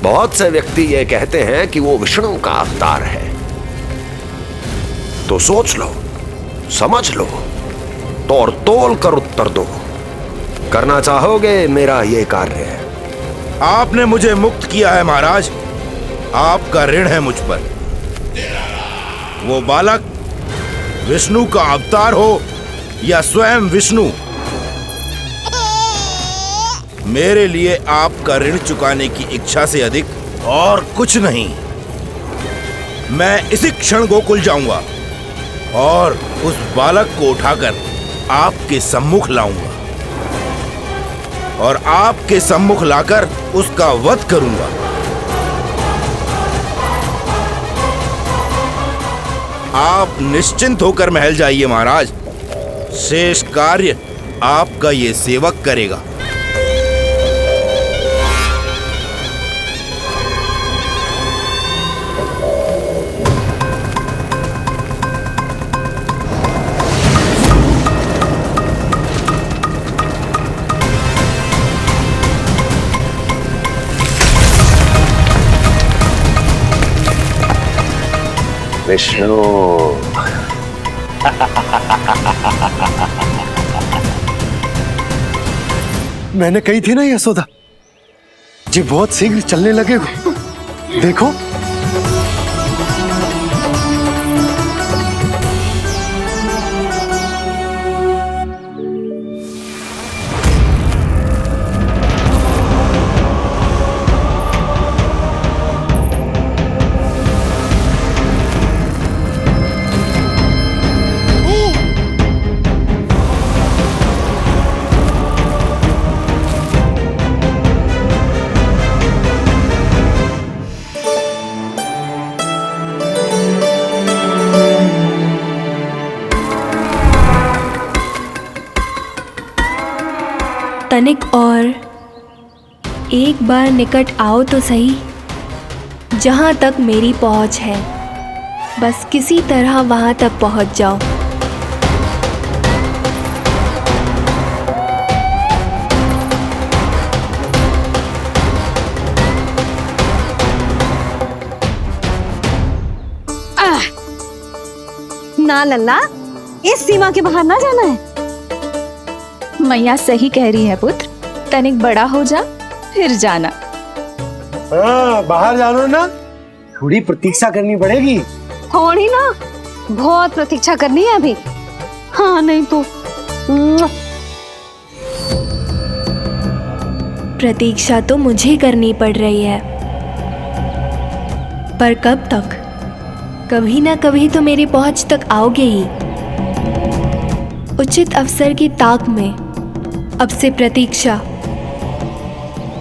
बहुत से व्यक्ति ये कहते हैं कि वो विष्णु का अवतार है। तो सोच लो, समझ लो, तोड़ तोल कर उत्तर दो। करना चाहोगे मेरा ये कार्य? आपने मुझे मुक्त किया है महाराज, आपका ऋण है मुझ पर। वो बालक विष्णु का अवतार हो या स्वयं विष्णु, मेरे लिए आपका ऋण चुकाने की इच्छा से अधिक और कुछ नहीं। मैं इसी क्षण गोकुल जाऊंगा और उस बालक को उठाकर आपके सम्मुख लाऊंगा और आपके सम्मुख लाकर उसका वध करूंगा। आप निश्चिंत होकर महल जाइए महाराज, शेष कार्य आपका ये सेवक करेगा। विष्णु, मैंने कही थी ना यशोदा, जी बहुत शीघ्र चलने लगेगा। देखो तनिक और एक बार निकट आओ तो सही, जहाँ तक मेरी पहुँच है, बस किसी तरह वहाँ तक पहुँच जाओ। ना लल्ला, इस सीमा के बाहर ना जाना है। मैया सही कह रही है पुत्र, तनिक बड़ा हो जा फिर जाना। हाँ, बाहर जानो ना, थोड़ी प्रतीक्षा करनी पड़ेगी। थोड़ी ना, बहुत प्रतीक्षा करनी है अभी। हाँ नहीं तो प्रतीक्षा तो मुझे करनी पड़ रही है, पर कब तक? कभी ना कभी तो मेरी पहुंच तक आओगे ही। उचित अवसर की ताक में अब से प्रतीक्षा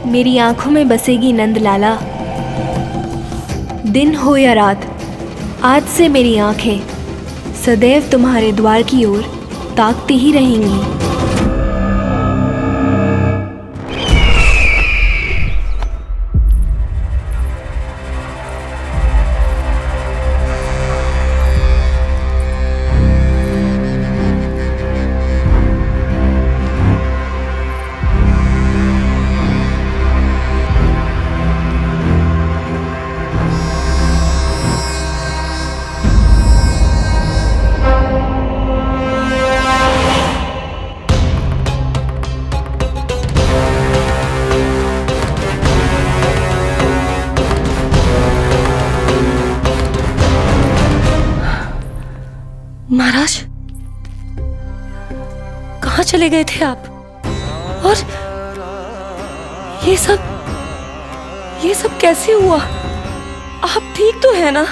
मेरी आंखों में बसेगी नंदलाला। दिन हो या रात, आज से मेरी आंखें सदैव तुम्हारे द्वार की ओर ताकती ही रहेंगी। महाराज, कहाँ चले गए थे आप? और ये सब कैसे हुआ? आप ठीक तो है ना?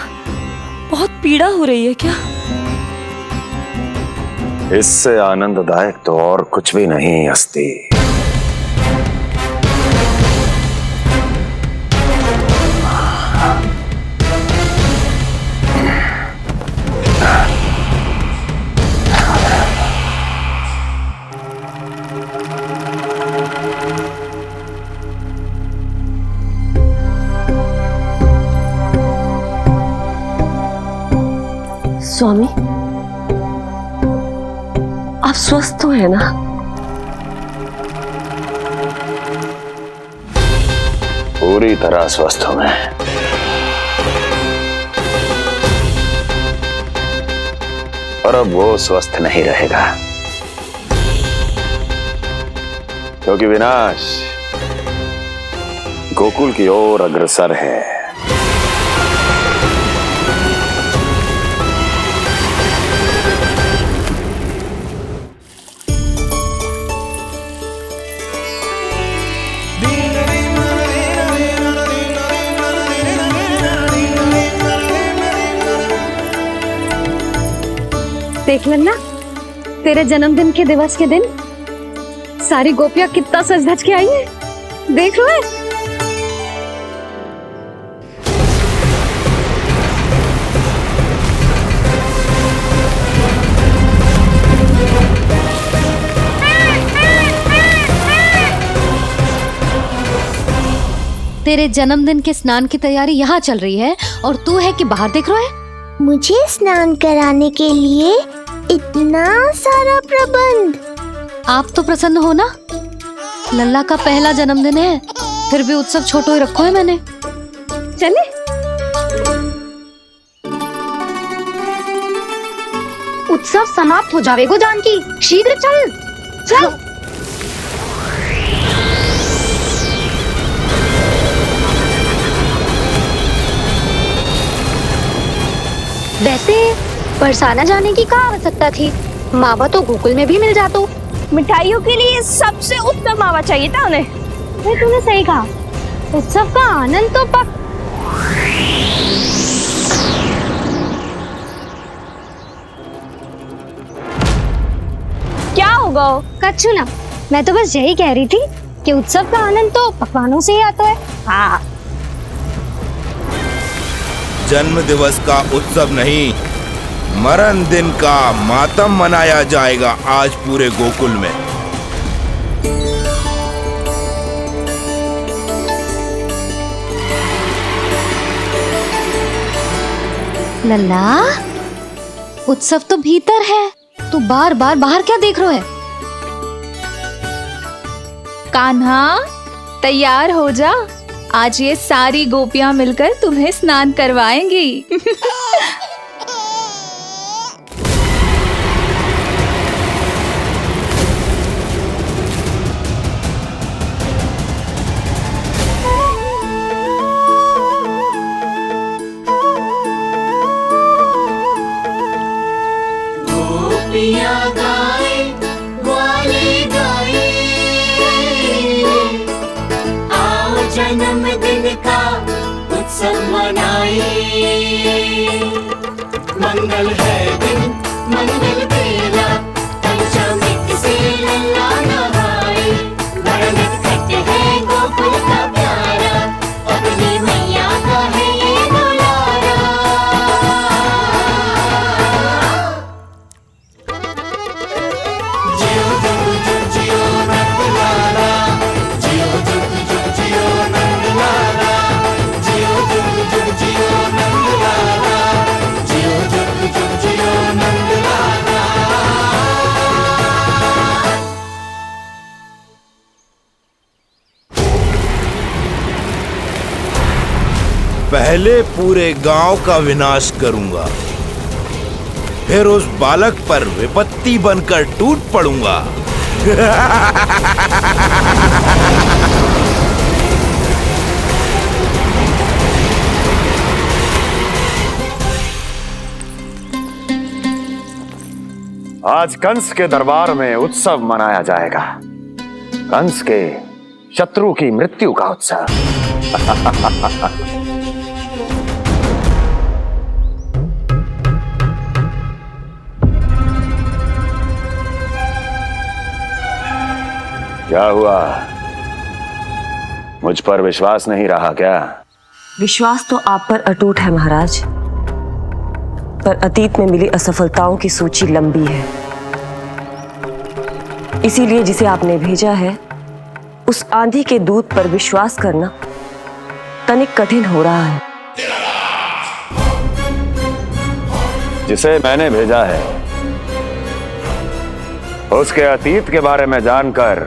बहुत पीड़ा हो रही है क्या? इससे आनंददायक तो और कुछ भी नहीं हस्ती। स्वामी, आप स्वस्थ तो है ना? पूरी तरह स्वस्थ हूं मैं। और अब वो स्वस्थ नहीं रहेगा, क्योंकि विनाश गोकुल की ओर अग्रसर है। देख लेना, तेरे जन्मदिन के दिवस के दिन सारी गोपियां कितना सज धज के आई है। देख लो है। तेरे जन्मदिन के स्नान की तैयारी यहाँ चल रही है और तू है कि बाहर देख रहा है। मुझे स्नान कराने के लिए इतना सारा प्रबंध। आप तो प्रसन्न हो ना, लल्ला का पहला जन्मदिन है, फिर भी उत्सव छोटो ही रखो है मैंने। चले उत्सव समाप्त हो जाएगा जानकी, शीघ्र चल चल। वैसे बरसाना जाने की क्या आवश्यकता थी, मावा तो गोकुल में भी मिल जातो। मिठाइयों के लिए सबसे उत्तम मावा चाहिए था उन्हें। तूने सही कहा, उत्सव का आनंद तो पक। क्या होगा? कच्छू ना, मैं तो बस यही कह रही थी कि उत्सव का आनंद तो पकवानों से ही आता है। हाँ, जन्म दिवस का उत्सव नहीं, मरण दिन का मातम मनाया जाएगा आज पूरे गोकुल में। लल्ला, उत्सव तो भीतर है, तू बार बार बाहर क्या देख रहा है? कान्हा, तैयार हो जा, आज ये सारी गोपियां मिलकर तुम्हें स्नान करवाएंगी। जन्मदिन का उत्सव मनाए, मंगल है दिन मंगल बेला, पंचमिक से लल्ला नहाए, बड़ा नटखट है गोकुल का प्यारा, अपनी मैया का है ये दुलारा। जियो जुग जुग जियो नंदलाला, जियो जुग जुग जियो नंदलाला, जियो जुग जुग जियो नंदलाला, जियो जुग जुग जियो नंदलाला। पहले पूरे गांव का विनाश करूंगा, फिर उस बालक पर विपत्ति बनकर टूट पड़ूंगा। आज कंस के दरबार में उत्सव मनाया जाएगा, कंस के शत्रु की मृत्यु का उत्सव। क्या हुआ, मुझ पर विश्वास नहीं रहा क्या? विश्वास तो आप पर अटूट है महाराज, पर अतीत में मिली असफलताओं की सूची लंबी है। इसीलिए जिसे आपने भेजा है उस आंधी के दूत पर विश्वास करना तनिक कठिन हो रहा है। जिसे मैंने भेजा है उसके अतीत के बारे में जानकर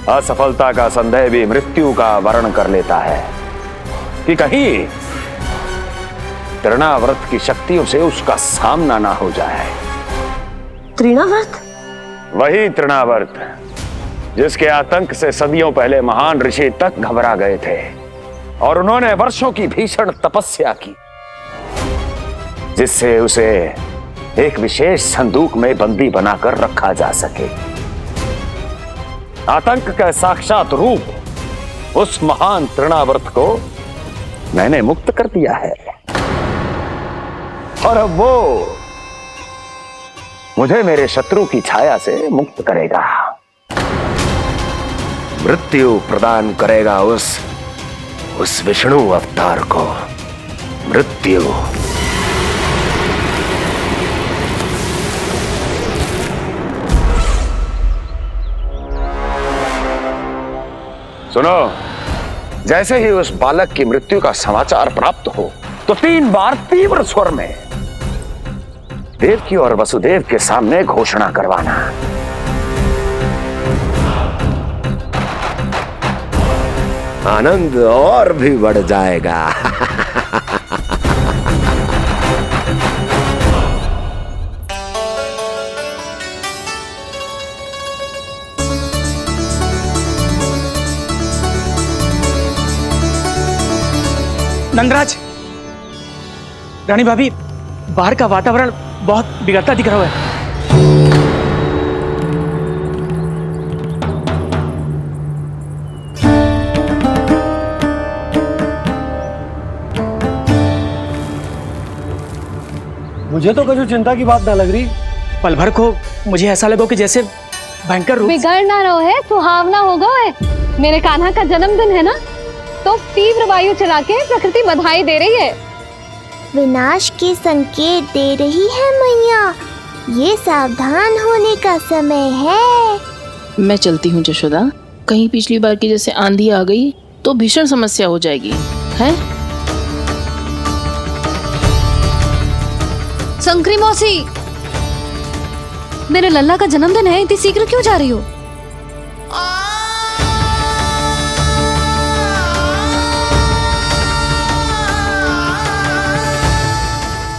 असफलता का संदेह भी मृत्यु का वर्ण कर लेता है कि कहीं तृणाव्रत की शक्तियों से उसका सामना ना हो जाए। तृणाव्रत? वही तृणाव्रत जिसके आतंक से सदियों पहले महान ऋषि तक घबरा गए थे और उन्होंने वर्षों की भीषण तपस्या की, जिससे उसे एक विशेष संदूक में बंदी बनाकर रखा जा सके। आतंक का साक्षात रूप उस महान तृणाव्रत को मैंने मुक्त कर दिया है और अब वो मुझे मेरे शत्रु की छाया से मुक्त करेगा, मृत्यु प्रदान करेगा उस विष्णु अवतार को मृत्यु। सुनो, जैसे ही उस बालक की मृत्यु का समाचार प्राप्त हो तो 3 बार तीव्र स्वर में देवकी और वसुदेव के सामने घोषणा करवाना। आनंद और भी बढ़ जाएगा। नंदराज, रानी भाभी, बाहर का वातावरण बहुत बिगड़ता दिख रहा है। मुझे तो कुछ चिंता की बात ना लग रही। पल भर को मुझे ऐसा लगो कि जैसे भयंकर रूप। बिगड़ ना रहो है, सुहावना होगा है। मेरे कान्हा का जन्मदिन है ना, तो तीव्र वायु चला के प्रकृति बधाई दे रही है। विनाश के संकेत दे रही है मैया, ये सावधान होने का समय है। मैं चलती हूँ जशोदा, कहीं पिछली बार की जैसे आंधी आ गई तो भीषण समस्या हो जाएगी, है? शंकरी मौसी, मेरे लल्ला का जन्मदिन है, इतनी शीघ्र क्यों जा रही हो?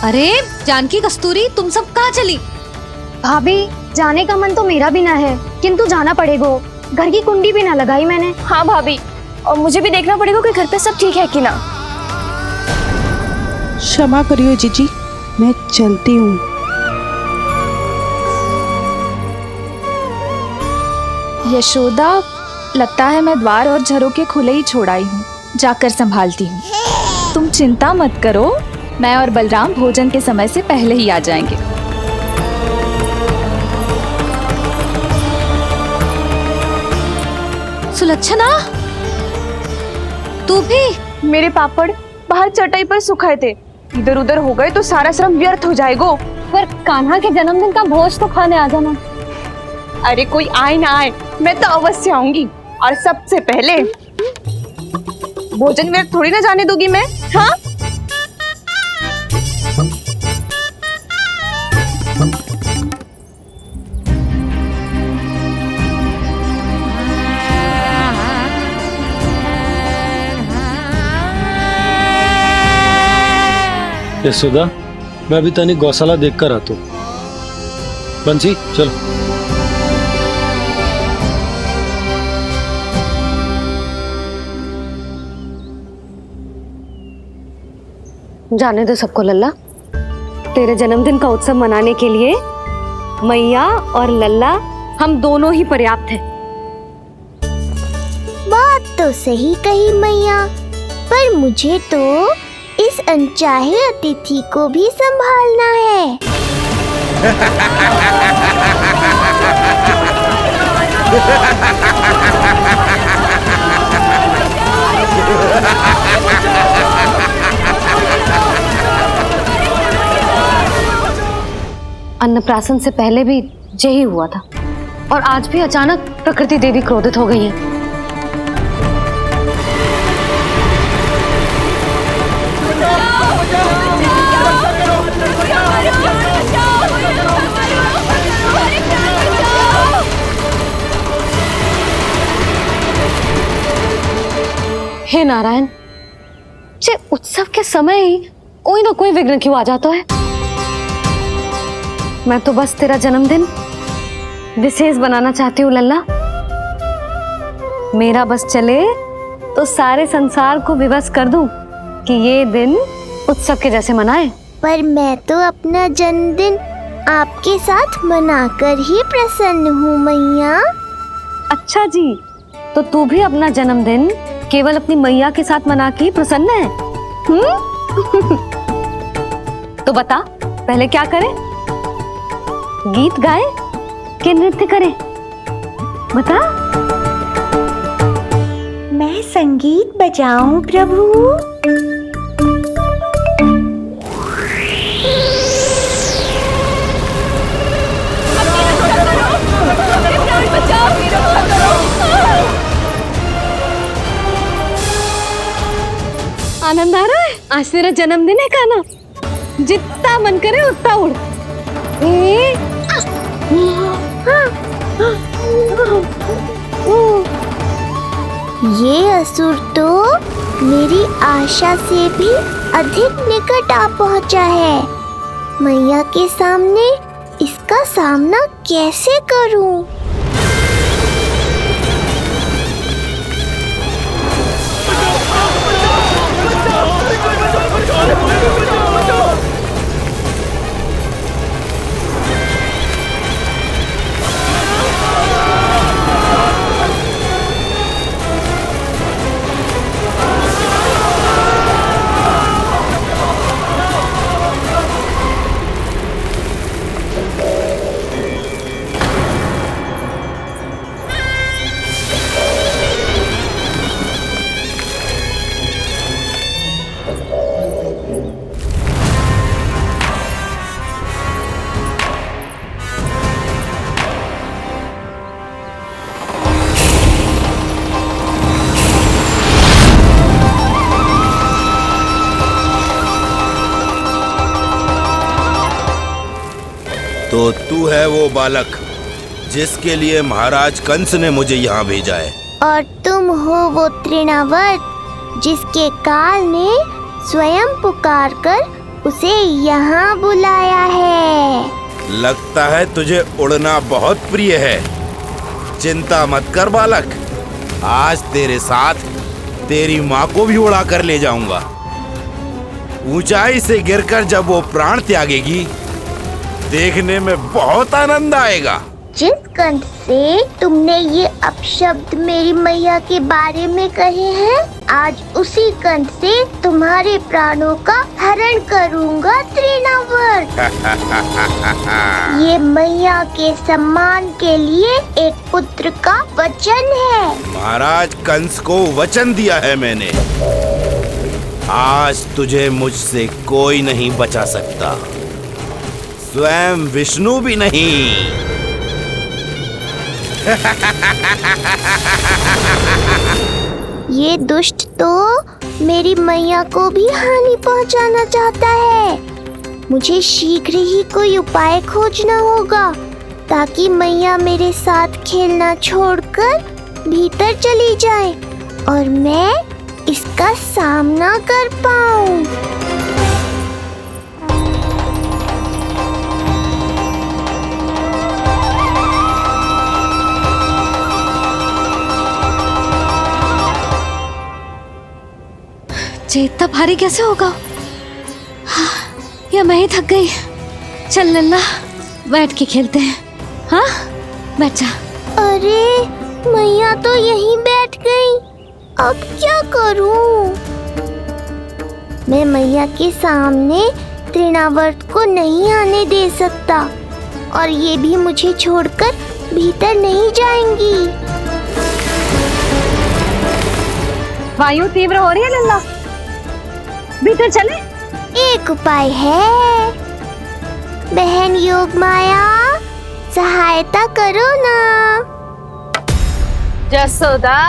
अरे जानकी, कस्तूरी, तुम सब कहाँ चली? भाभी, जाने का मन तो मेरा भी ना है, किंतु जाना पड़ेगा। घर की कुंडी भी ना लगाई मैंने। हाँ भाभी, और मुझे भी देखना पड़ेगा कि घर पे सब ठीक है कि ना। क्षमा करिए जीजी, मैं चलती हूँ। यशोदा, लगता है मैं द्वार और झरोके खुले ही छोड़ आई हूँ, जाकर संभालती हूँ। तुम चिंता मत करो, मैं और बलराम भोजन के समय से पहले ही आ जाएंगे। सुलक्षणा, तू भी? मेरे पापड़ बाहर चटाई पर सुखाए थे, इधर उधर हो गए तो सारा श्रम व्यर्थ हो जाएगा। पर कान्हा के जन्मदिन का भोज तो खाने आ जाना। अरे कोई आए ना आए, मैं तो अवश्य आऊंगी, और सबसे पहले भोजन व्यर्थ थोड़ी ना जाने दूंगी मैं। हाँ, यशोदा, मैं अभी तनिक गौशाला देख कर आता हूँ। बंसी, चलो। जाने दो सबको लल्ला, तेरे जन्मदिन का उत्सव मनाने के लिए मैया और लल्ला हम दोनों ही पर्याप्त हैं। बात तो सही कही मैया, पर मुझे तो इस अनचाहे अतिथि को भी संभालना है। अन्नप्राशन से पहले भी यही हुआ था, और आज भी अचानक प्रकृति देवी क्रोधित हो गई है। हे नारायण, जे उत्सव के समय ही कोई ना कोई विघ्न क्यों आ जाता है। मैं तो बस तेरा जन्मदिन विशेष बनाना चाहती हूँ लल्ला। मेरा बस चले तो सारे संसार को विवश कर दूं कि ये दिन उत्सव के जैसे मनाए। पर मैं तो अपना जन्मदिन आपके साथ मनाकर ही प्रसन्न हूँ मैया। अच्छा जी, तो तू भी अपना जन्मदिन केवल अपनी मैया के साथ मना के ही प्रसन्न है? तो बता पहले क्या करें, गीत गाए कि नृत्य करें? बता। मैं संगीत बजाऊं प्रभु? आनंद आ रहा है? आज तेरा जन्मदिन है कान्हा, जितना मन करे उतना उड़। ये असुर तो मेरी आशा से भी अधिक निकट आ पहुंचा है। मैया के सामने इसका सामना कैसे करूं? तो तू है वो बालक जिसके लिए महाराज कंस ने मुझे यहाँ भेजा है। और तुम हो वो तृणावर्त जिसके काल ने स्वयं पुकारकर उसे यहाँ बुलाया है। लगता है तुझे उड़ना बहुत प्रिय है। चिंता मत कर बालक, आज तेरे साथ तेरी माँ को भी उड़ा कर ले जाऊंगा। ऊंचाई से गिरकर जब वो प्राण त्यागेगी, देखने में बहुत आनंद आएगा। जिस कंठ से तुमने ये अपशब्द मेरी मैया के बारे में कहे हैं, आज उसी कंठ से तुम्हारे प्राणों का हरण करूंगा तृणावर्त। ये मैया के सम्मान के लिए एक पुत्र का वचन है। महाराज कंस को वचन दिया है मैंने। आज तुझे मुझसे कोई नहीं बचा सकता, स्वयं विष्णु भी नहीं। ये दुष्ट तो मेरी मैया को भी हानि पहुंचाना चाहता है। मुझे शीघ्र ही कोई उपाय खोजना होगा ताकि मैया मेरे साथ खेलना छोड़कर भीतर चली जाए और मैं इसका सामना कर पाऊं। इतना भारी कैसे होगा? या मैं ही थक गई। चल लल्ला, बैठ के खेलते हैं। हाँ, बैठ जा। अरे मैया तो यहीं बैठ गई, अब क्या करूं? मैं मैया के सामने तृणावर्त को नहीं आने दे सकता और ये भी मुझे छोड़कर भीतर नहीं जाएंगी। वायु तीव्र हो रही है लल्ला, भीतर चले। एक उपाय है, बहन योग माया, सहायता करो ना। जसोदा,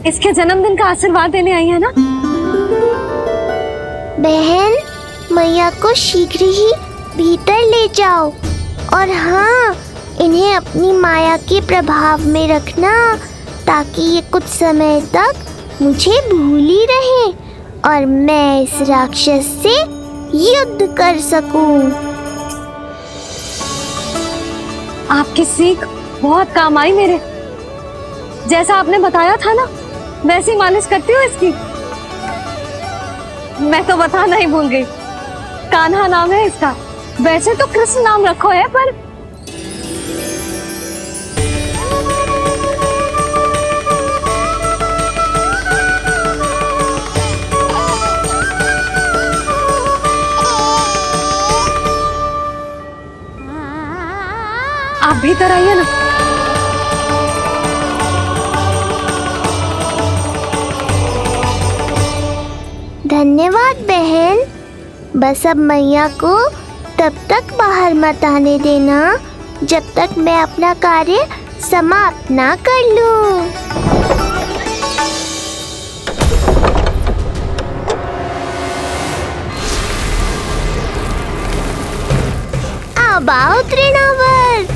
इसके जन्मदिन का आशीर्वाद देने आई है ना? बहन, मैया को शीघ्र ही भीतर ले जाओ और हाँ, इन्हें अपनी माया के प्रभाव में रखना ताकि ये कुछ समय तक मुझे भूली रहे और मैं इस राक्षस से युद्ध कर सकूं। आपकी सीख बहुत काम आई मेरे। जैसा आपने बताया था ना, वैसी मालिश करती हूँ इसकी। मैं तो बताना ही भूल गई, कान्हा नाम है इसका। वैसे तो कृष्ण नाम रखो है, पर आप भीतर आइए ना। धन्यवाद बहन। बस अब मैया को तब तक बाहर मत आने देना जब तक मैं अपना कार्य समाप्त ना कर लूं। अब आओ तृणावर।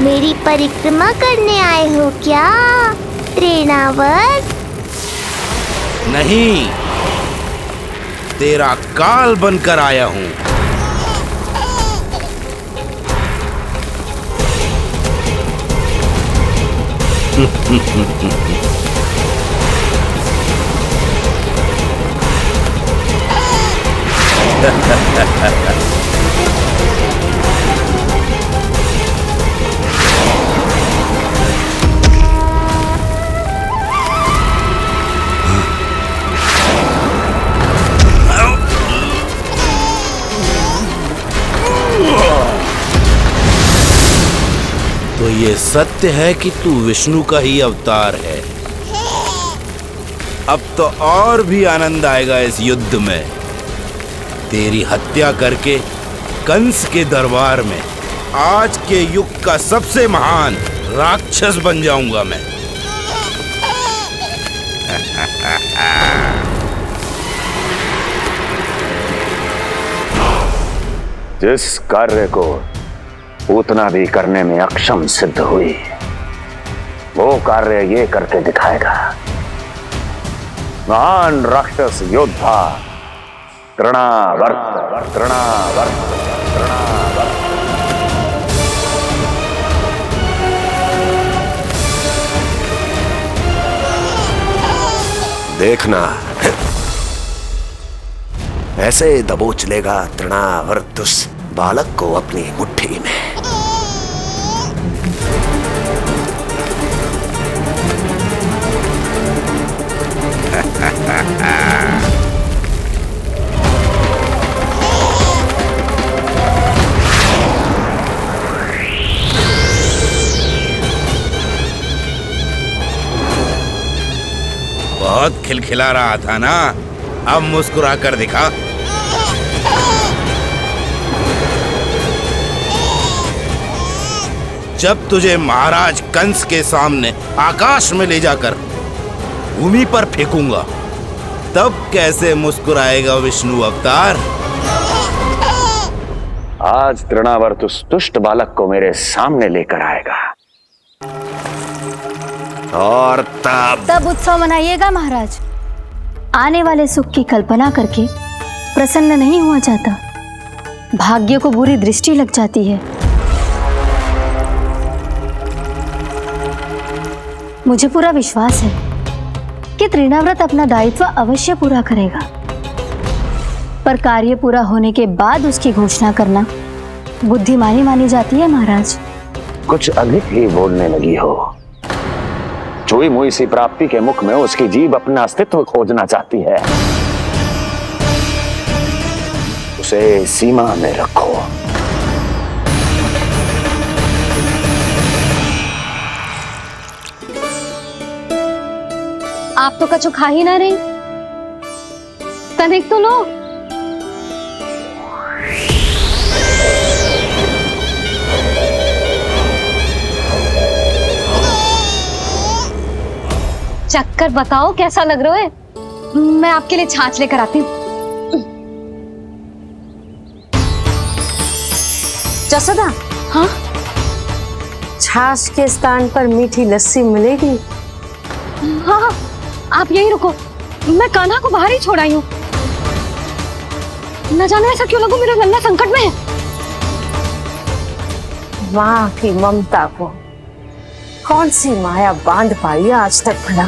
मेरी परिक्रमा करने आए हो क्या तृणावर? नहीं, तेरा काल बनकर आया हूं। तो ये सत्य है कि तू विष्णु का ही अवतार है। अब तो और भी आनंद आएगा इस युद्ध में। तेरी हत्या करके कंस के दरबार में आज के युग का सबसे महान राक्षस बन जाऊंगा मैं। जिस कार्य को उतना भी करने में अक्षम सिद्ध हुई, वो कार्य ये करके दिखाएगा। महान राक्षस योद्धा तृणावर्त, तृणावर्त, तृणावर्त। देखना, ऐसे दबोच लेगा तृणावर्त उस बालक को अपनी मुट्ठी में। बहुत खिलखिला रहा था ना, अब मुस्कुरा कर दिखा। जब तुझे महाराज कंस के सामने आकाश में ले जाकर भूमि पर फेंकूंगा, तब कैसे मुस्कुराएगा विष्णु अवतार? आज तृणावर्त उस दुष्ट बालक को मेरे सामने लेकर आएगा और तब उत्सव मनाइएगा महाराज। आने वाले सुख की कल्पना करके प्रसन्न नहीं हुआ जाता, भाग्य को बुरी दृष्टि लग जाती है। मुझे पूरा विश्वास है कि तृणाव्रत अपना दायित्व अवश्य पूरा करेगा, पर कार्य पूरा होने के बाद उसकी घोषणा करना बुद्धिमानी मानी जाती है महाराज। कुछ अधिक ही बोलने लगी हो। चुई मुई सी प्राप्ति के मुख में उसकी जीभ अपना अस्तित्व खोजना चाहती है। उसे सीमा में रखो। आप तो कछु खा ही ना रही, तनिक तो लो। चक्कर बताओ कैसा लग रहा है? मैं आपके लिए छाछ लेकर आती हूँ। जसोदा, हाँ, छाछ के स्थान पर मीठी लस्सी मिलेगी। हाँ हाँ, आप यही रुको, मैं कान्हा को बाहर ही छोड़ आई हूँ। न जाने ऐसा क्यों लगू मेरा लल्ला संकट में है। माँ की ममता को कौन सी माया बांध पाई आज तक भला।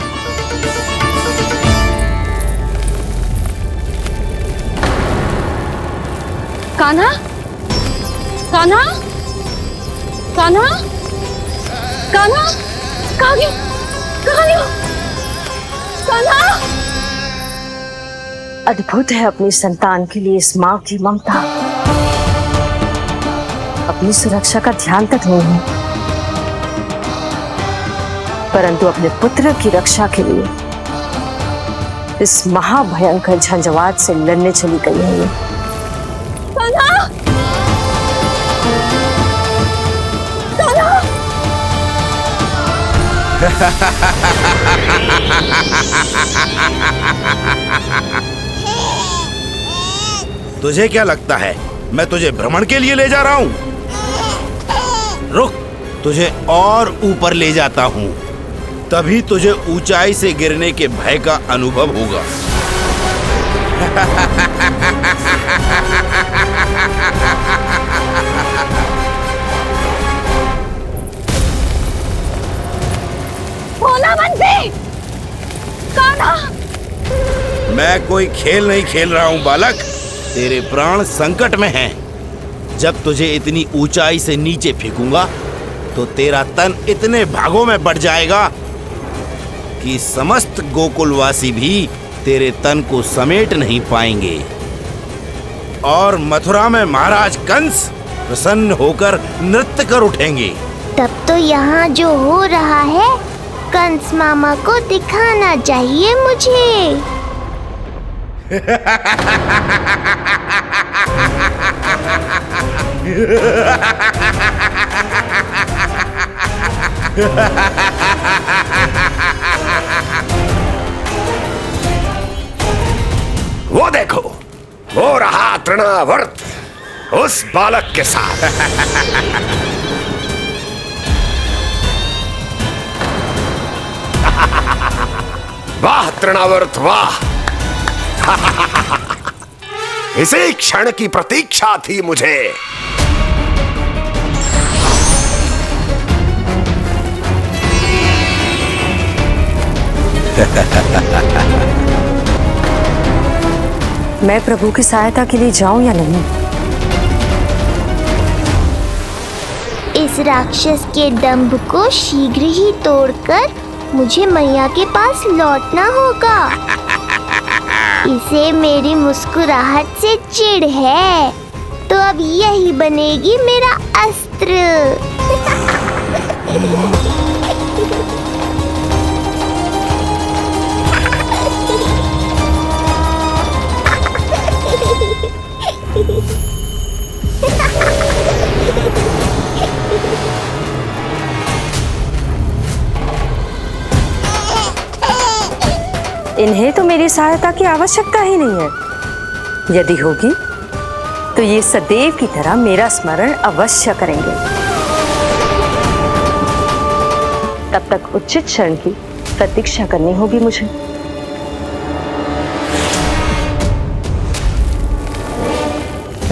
कान्हा, कान्हा, कान्हा, कान्हा, कहाँ गई? कहाँ गई? कान्हा! अद्भुत है अपनी संतान के लिए इस माँ की ममता। अपनी सुरक्षा का ध्यान तक नहीं है, परंतु अपने पुत्र की रक्षा के लिए इस महाभयंकर झंझावात से लड़ने चली गई है ये। कान्हा! कान्हा! तुझे क्या लगता है मैं तुझे भ्रमण के लिए ले जा रहा हूँ? रुक, तुझे और ऊपर ले जाता हूँ, तभी तुझे ऊंचाई से गिरने के भय का अनुभव होगा। भोला बंसी! कान्हा! मैं कोई खेल नहीं खेल रहा हूँ बालक, तेरे प्राण संकट में हैं। जब तुझे इतनी ऊंचाई से नीचे फेंकूंगा तो तेरा तन इतने भागों में बढ़ जाएगा कि समस्त गोकुलवासी भी तेरे तन को समेट नहीं पाएंगे और मथुरा में महाराज कंस प्रसन्न होकर नृत्य कर उठेंगे। तब तो यहाँ जो हो रहा है कंस मामा को दिखाना चाहिए मुझे। वो देखो, वो रहा तृणावर्त उस बालक के साथ। वाह तृणावर्त वाह! इसी क्षण की प्रतीक्षा थी मुझे। मैं प्रभु की सहायता के लिए जाऊं या नहीं? इस राक्षस के दंभ को शीघ्र ही तोड़कर मुझे मैया के पास लौटना होगा। इसे मेरी मुस्कुराहट से चिढ़ है, तो अब यही बनेगी मेरा अस्त्र। इन्हें तो मेरी सहायता की आवश्यकता ही नहीं है। यदि होगी तो ये सदैव की तरह मेरा स्मरण अवश्य करेंगे। तब तक उचित क्षण की प्रतीक्षा करनी होगी मुझे।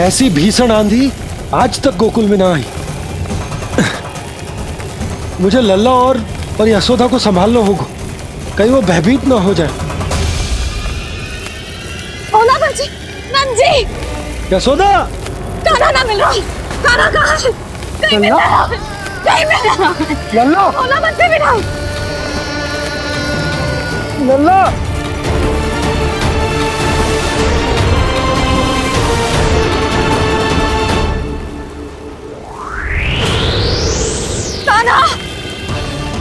ऐसी भीषण आंधी आज तक गोकुल में ना आई। मुझे लल्ला और यशोदा को संभालना होगा, कहीं वो भयभीत ना हो जाए। भोला बंसी, नंजी! यशोदा! कान्हा ना मिल रहा। कान्हा कहाँ है? कहीं मिल रहा है। कहीं मिल रहा है। लल्ला! भोला बंसी मिला। लल्ला!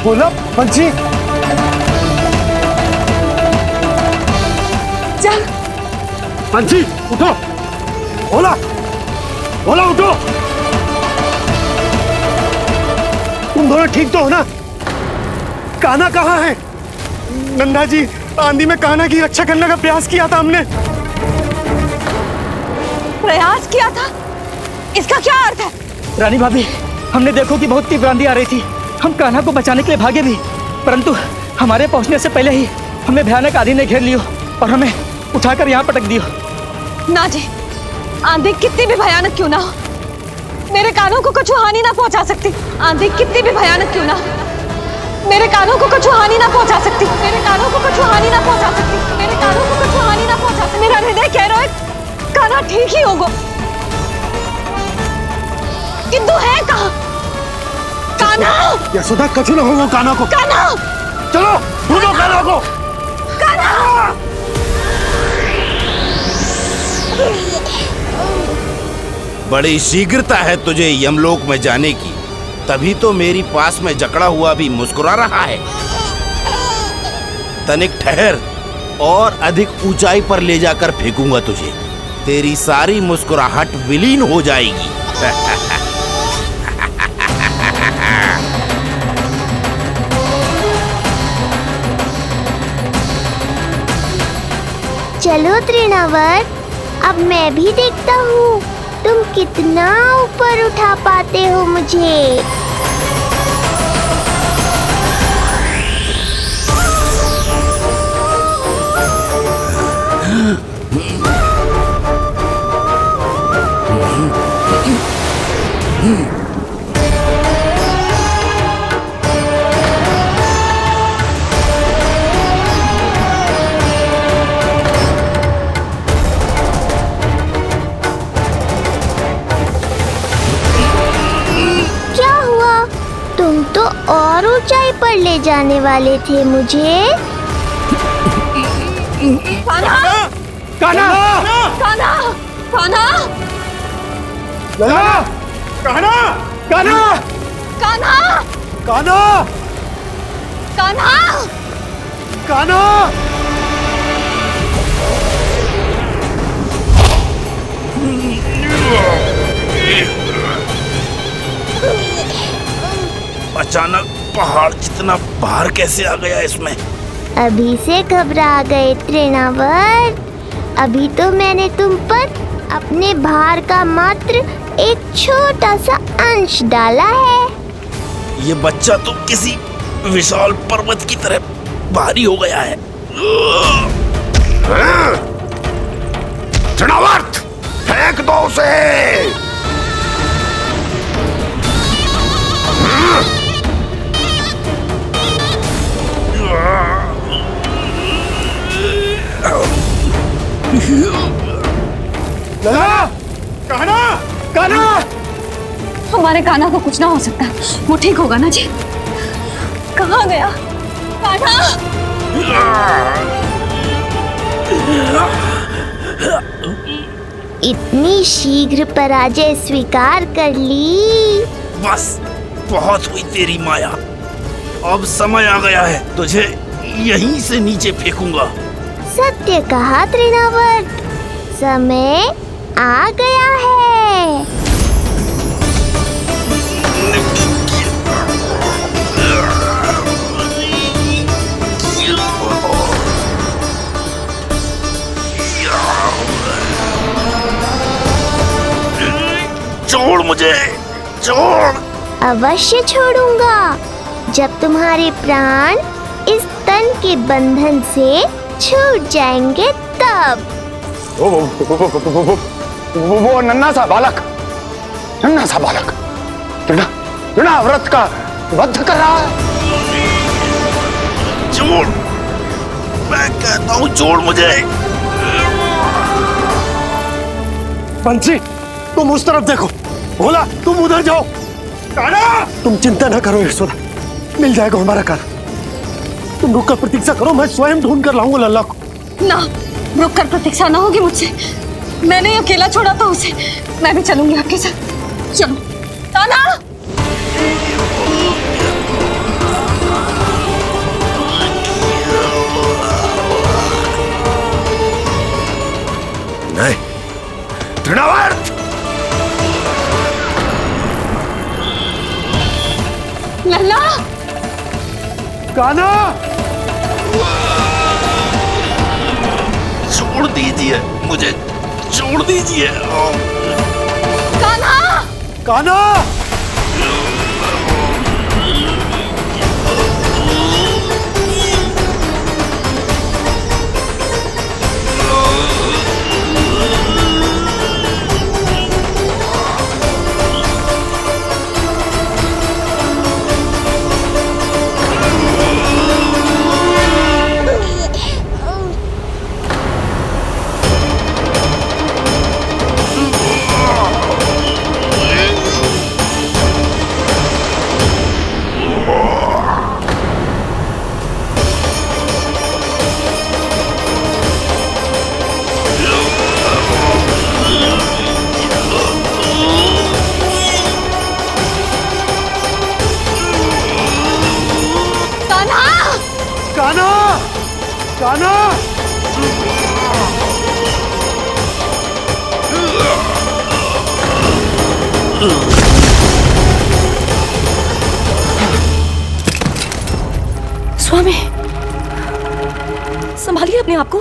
बोला बंसी। चल बंसी उठो। बोला बोला उठो। तुम दोनों ठीक तो हो ना? कान्हा कहाँ है? नंदा जी, आंधी में कान्हा की रक्षा करने का प्रयास किया था हमने। प्रयास किया था, इसका क्या अर्थ है? रानी भाभी, हमने देखो कि बहुत तीव्र आंधी आ रही थी। हम कान्हा को बचाने के लिए भागे भी, परंतु हमारे पहुंचने से पहले ही हमें भयानक आंधी ने घेर लियो और हमें उठाकर यहाँ पटक दियो। ना जी, आंधी कितनी भी भयानक क्यों ना हो, मेरे कानों को कुछ हानि ना पहुंचा सकती। आंधी कितनी भी भयानक क्यों ना हो, मेरे कानों को कुछ हानि ना पहुंचा सकती। मेरे कानों को कुछ हानि ना पहुंचा सकती। मेरे कानों को कुछ हानि ना पहुंचा सकती। मेरा हृदय कह रहा है कान्हा ठीक ही होगा, किंतु है कहाँ कान्हा? यशोदा, कछु ना होगा कान्हा को। कान्हा, चलो ढूंढो कान्हा को। कान्हा! बड़ी शीघ्रता है तुझे यमलोक में जाने की, तभी तो मेरी पास में जकड़ा हुआ भी मुस्कुरा रहा है। तनिक ठहर, और अधिक ऊंचाई पर ले जाकर फेंकूंगा तुझे। तेरी सारी मुस्कुराहट विलीन हो जाएगी। चलो तृणावर्त, अब मैं भी देखता हूँ तुम कितना ऊपर उठा पाते हो मुझे। तुम तो और ऊंचाई पर ले जाने वाले थे मुझे। कान्हा! कान्हा! कान्हा! कान्हा! लला! कान्हा! कान्हा! कान्हा! कान्हा! कान्हा! कान्हा! अचानक पहाड़ जितना भार कैसे आ गया इसमें? अभी से घबरा गए तृणावर्त। अभी तो मैंने तुम पर अपने भार का मात्र एक छोटा सा अंश डाला है। ये बच्चा तो किसी विशाल पर्वत की तरह भारी हो गया है। तृणावर्त, फेंक दो उसे। लला! कान्हा! कान्हा! हमारे कान्हा को कुछ ना हो सकता, वो ठीक होगा ना जी। कहाँ गया कान्हा? इतनी शीघ्र पराजय स्वीकार कर ली। बस बहुत हुई तेरी माया। अब समय आ गया है, तुझे यहीं से नीचे फेंकूंगा। सत्य कहा तृणावर्त, समय आ गया है। छोड़ मुझे, छोड़। अवश्य छोड़ूंगा, जब तुम्हारे प्राण इस तन के बंधन से छूट जाएंगे तब। वो नन्हा सा बालक तृणाव्रत का वध कर रहा है। छोड़, मैं कहता हूँ छोड़ मुझे। बंसी, तुम उस तरफ देखो। भोला, तुम उधर जाओ। कान्हा! तुम चिंता न करो यशोदा, मिल जाएगा हमारा कान्हा। तुम रुक कर प्रतीक्षा करो, मैं स्वयं ढूंढ कर लाऊंगा लल्ला को। ना, रुक कर प्रतीक्षा ना होगी मुझसे। मैंने अकेला छोड़ा था उसे, मैं भी चलूंगी आपके साथ। चलो कान्हा! तृणावर्त! लल्ला! कान्हा! छोड़ दीजिए मुझे, छोड़ दीजिए। कान्हा! कान्हा! स्वामी, संभालिए अपने आप को।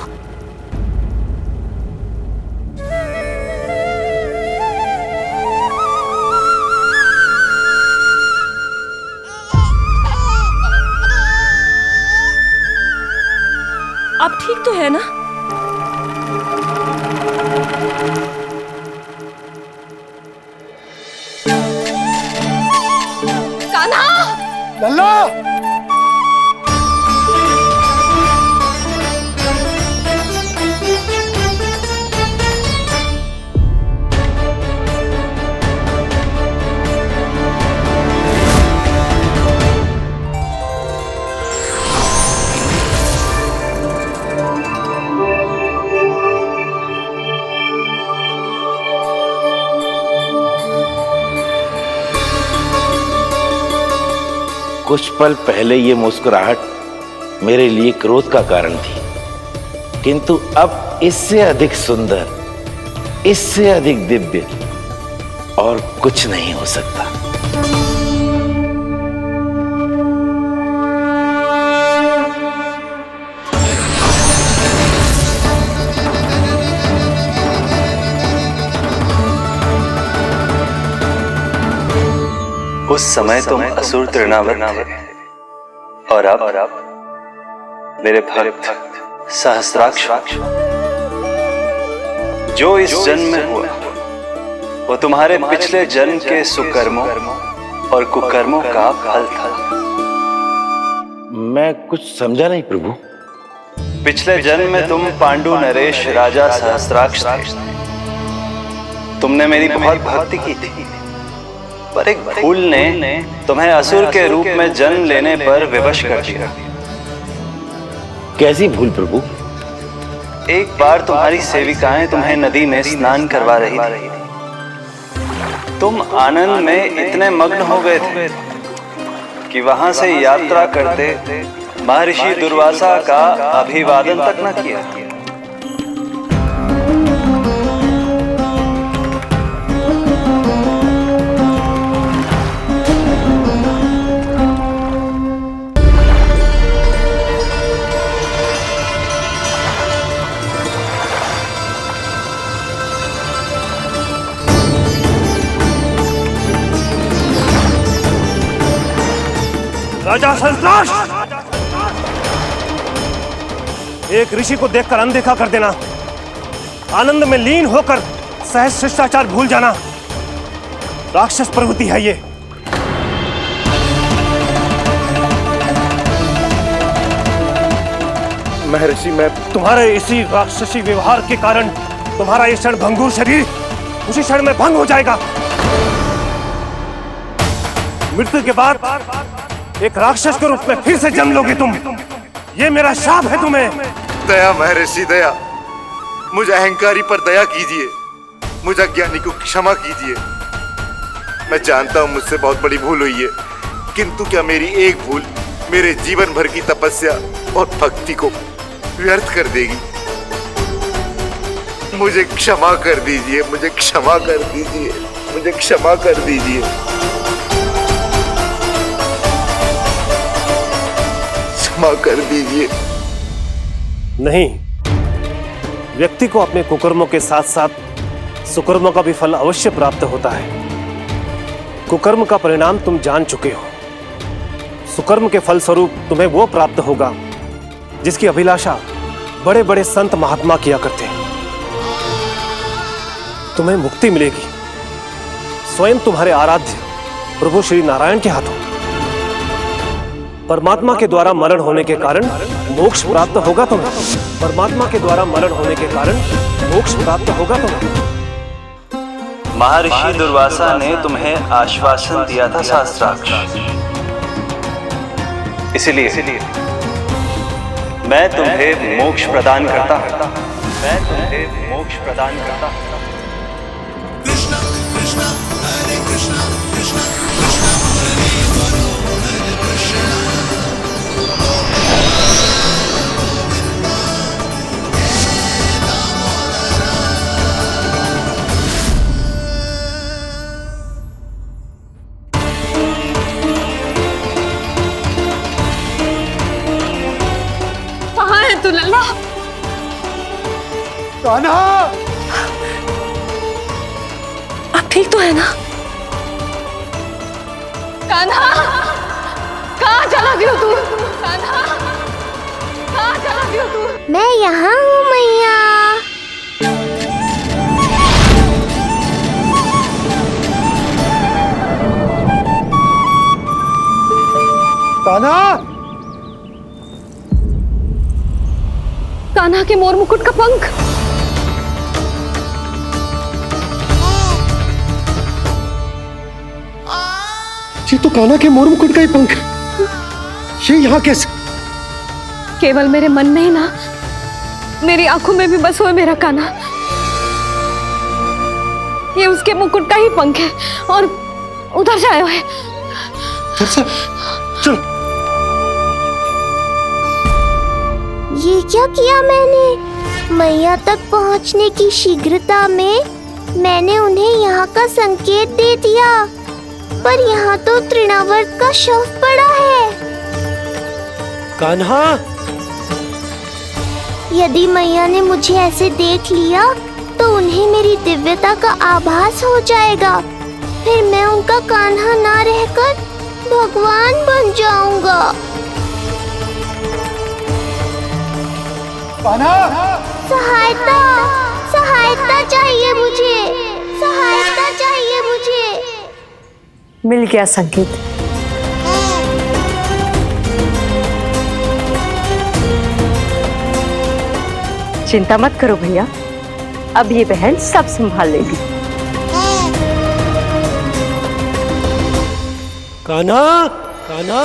आप ठीक तो है ना? कान्हा! लल्ला! कुछ पल पहले ये मुस्कुराहट मेरे लिए क्रोध का कारण थी, किंतु अब इससे अधिक सुंदर, इससे अधिक दिव्य और कुछ नहीं हो सकता। उस समय तुम असुर तृणावर्त थे और अब मेरे भक्त सहस्त्राक्ष। जो इस जन्म में हुआ वो तुम्हारे पिछले जन्म के सुकर्मों और कुकर्मों का फल था। मैं कुछ समझा नहीं प्रभु। पिछले जन्म में तुम पांडु नरेश राजा सहस्त्राक्ष थे। तुमने मेरी बहुत भक्ति की थी, पर एक भूल ने तुम्हें असुर के रूप में जन्म लेने पर विवश कर दिया। कैसी भूल प्रभु? एक बार तुम्हारी सेविकाएं तुम्हें नदी में स्नान करवा रही थी। तुम आनंद में इतने मग्न हो गए थे कि वहां से यात्रा करते महर्षि दुर्वासा का अभिवादन तक न किया। राजा सहस्त्राक्ष! एक ऋषि को देखकर अनदेखा कर देना, आनंद में लीन होकर सहज शिष्टाचार भूल जाना, राक्षस प्रवृत्ति है ये। महर्षि, मैं तुम्हारे इसी राक्षसी व्यवहार के कारण तुम्हारा ये क्षण भंगुर शरीर उसी क्षण में भंग हो जाएगा। मृत्यु के बाद एक राक्षस के रूप में फिर से जन्म लोगे तुम। ये मेरा शाप है तुम्हें। दया महर्षि, दया। मुझ अहंकारी पर दया कीजिए, मुझ अज्ञानी को क्षमा कीजिए। मैं जानता हूं मुझसे बहुत बड़ी भूल हुई है, किंतु क्या मेरी एक भूल मेरे जीवन भर की तपस्या और भक्ति को व्यर्थ कर देगी? मुझे क्षमा कर दीजिए, मुझे क्षमा कर दीजिए, मुझे क्षमा कर दीजिए। क्षमा कर दीजिए। नहीं, व्यक्ति को अपने कुकर्मों के साथ साथ सुकर्मों का भी फल अवश्य प्राप्त होता है। कुकर्म का परिणाम तुम जान चुके हो। सुकर्म के फल स्वरूप तुम्हें वो प्राप्त होगा जिसकी अभिलाषा बड़े बड़े संत महात्मा किया करते हैं। तुम्हें मुक्ति मिलेगी स्वयं तुम्हारे आराध्य प्रभु श्री नारायण के हाथों। परमात्मा के द्वारा मरण होने के कारण मोक्ष प्राप्त होगा तुम्हें। परमात्मा के द्वारा मरण होने के कारण मोक्ष प्राप्त होगा तुम्हें। महर्षि दुर्वासा ने तुम्हें आश्वासन दिया था शास्त्राक्ष, इसलिए मैं तुम्हें मोक्ष प्रदान करता हूं। मैं तुम्हें मोक्ष प्रदान करता हूं। कृष्णा कृष्णा हरे कृष्णा कृष्णा कृष्णा हरे कृष्णा। कहाँ है तू लल्ला? कान्हा, आप ठीक तो है ना? कान्हा, कहाँ चला गया तू? कान्हा, कहाँ चला गया तू? मैं यहाँ हूँ मैया। कान्हा, कान्हा के मोर मुकुट का पंख। ये तो कान्हा के मोर मुकुट का ही पंख। ये यहाँ कैसे? केवल मेरे मन में ही ना, मेरी आंखों में भी बस हुए मेरा कान्हा। ये उसके मुकुट का ही पंख है और उधर से आया है। चलो। ये क्या किया मैंने? मैया तक पहुंचने की शीघ्रता में मैंने उन्हें यहाँ का संकेत दे दिया, पर यहाँ तो तृणावर्त का शव पड़ा है। कान्हा, यदि मैया ने मुझे ऐसे देख लिया तो उन्हें मेरी दिव्यता का आभास हो जाएगा। फिर मैं उनका कान्हा ना रहकर भगवान बन जाऊंगा। सहायता, सहायता चाहिए मुझे, सहायता चाहिए मुझे। मिल गया संकेत। चिंता मत करो भैया, अब ये बहन सब संभाल लेगी। कान्हा, कान्हा,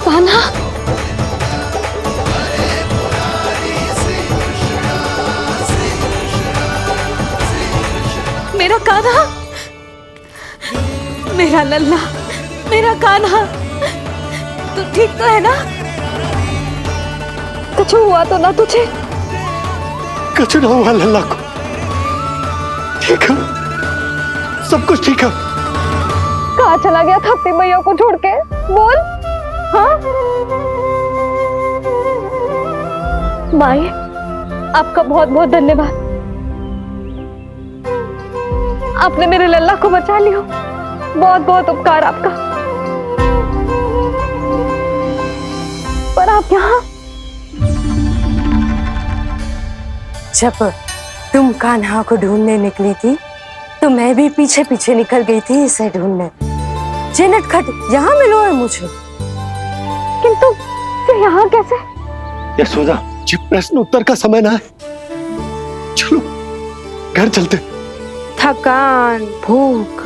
कान्हा, मेरा कान्हा, मेरा लल्ला, मेरा कान्हा, तू ठीक तो है ना? कुछ हुआ तो ना तुझे? कुछ ना हुआ लल्ला को। ठीक है, सब कुछ ठीक है। कहाँ चला गया था अपनी मैया को छोड़ के? बोल। हाँ माई, आपका बहुत बहुत धन्यवाद। आपने मेरे लल्ला को बचा लिया। बहुत बहुत उपकार आपका। पर आप यहाँ? जब तुम कान्हा को ढूंढने निकली थी तो मैं भी पीछे पीछे निकल गई थी इसे ढूंढने। जे नटखट यहाँ मिलो है मुझे। किंतु फिर यहाँ कैसे? यशोदा, ये प्रश्न उत्तर का समय ना है। चलो घर चलते। थकान, भूख,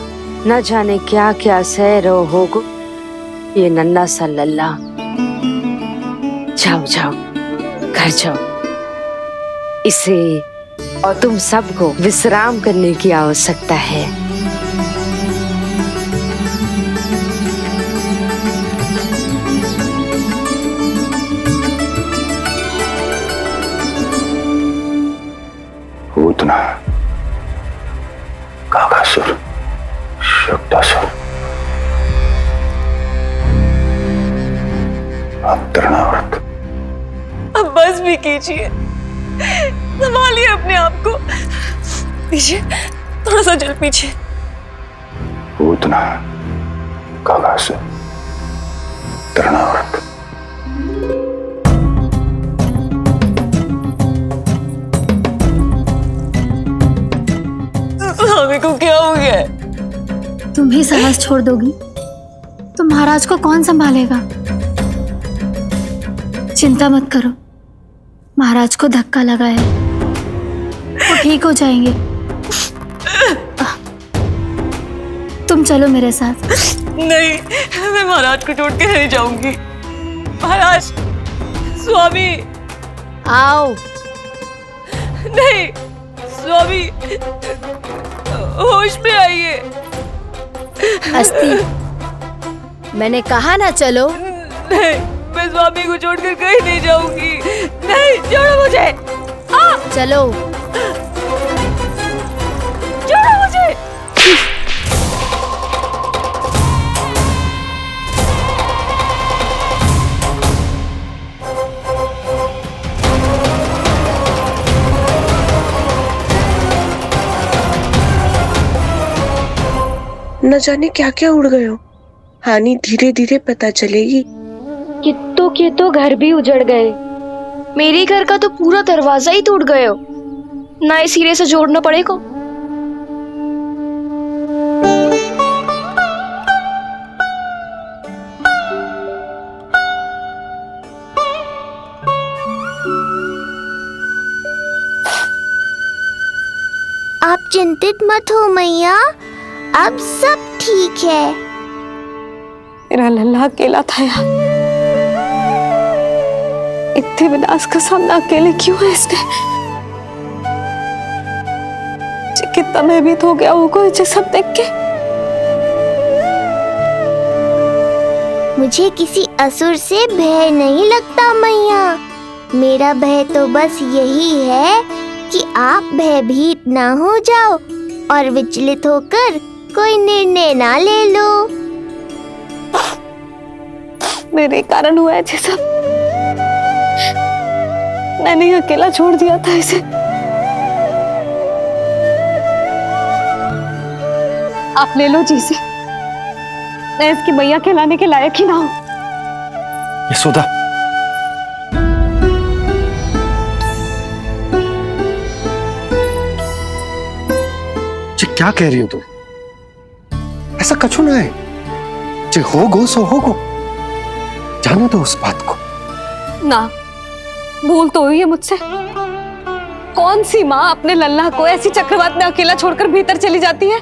न जाने क्या क्या सह रहो होगो ये नन्हा सा लल्ला। जाओ जाओ, घर जाओ। इसे और तुम सबको विश्राम करने की आवश्यकता है। पूतना, काकासुर, शुक्तासुर, अब तृणावर्त। अब बस भी कीजिए, संभालिए अपने आप को। पीछे, थोड़ा सा जल पीछे। पूतना, काकासुर, तृणावर्त। स्वामी को क्या हो गया है? तुम ही साहस छोड़ दोगी तो महाराज को कौन संभालेगा? चिंता मत करो, महाराज को धक्का लगा है, वो ठीक हो जाएंगे। तुम चलो मेरे साथ। नहीं, मैं महाराज को छोड़ के नहीं जाऊंगी। महाराज, स्वामी, आओ। नहीं, स्वामी, होश में आइए। अस्ति, मैंने कहा ना चलो। नहीं, मैं स्वामी को छोड़कर कहीं नहीं जाऊंगी। नहीं, छोड़ो मुझे। चलो। छोड़ो मुझे। न जाने क्या क्या उड़ गए हो। हानि धीरे धीरे पता चलेगी। कित्तों के तो घर भी उजड़ गए। मेरे घर का तो पूरा दरवाजा ही टूट गए हो, नए सिरे से जोड़ना पड़ेगा। आप चिंतित मत हो मैया, अब सब ठीक है। मेरा लल्ला अकेला था यार। इतने विनाश का सामना अकेले क्यों है इसने? कितना भयभीत हो गया होगा इसे सब देख के। मुझे किसी असुर से भय नहीं लगता मैया। मेरा भय तो बस यही है कि आप भयभीत ना हो जाओ और विचलित होकर कोई निर्णय ना ले लो। मेरे कारण हुआ है सब। मैंने अकेला छोड़ दिया था इसे। आप ले लो जी से। मैं इसकी मैया कहलाने के लायक ही ना हूं। यशोदा, ये क्या कह रही हो तुम? ऐसा कछु ना है। जे होगो सो होगो, जाने दो उस बात को। ना, भूल तो हुई है मुझसे। कौन सी माँ अपने लल्ला को ऐसी चक्रवात में अकेला छोड़कर भीतर चली जाती है?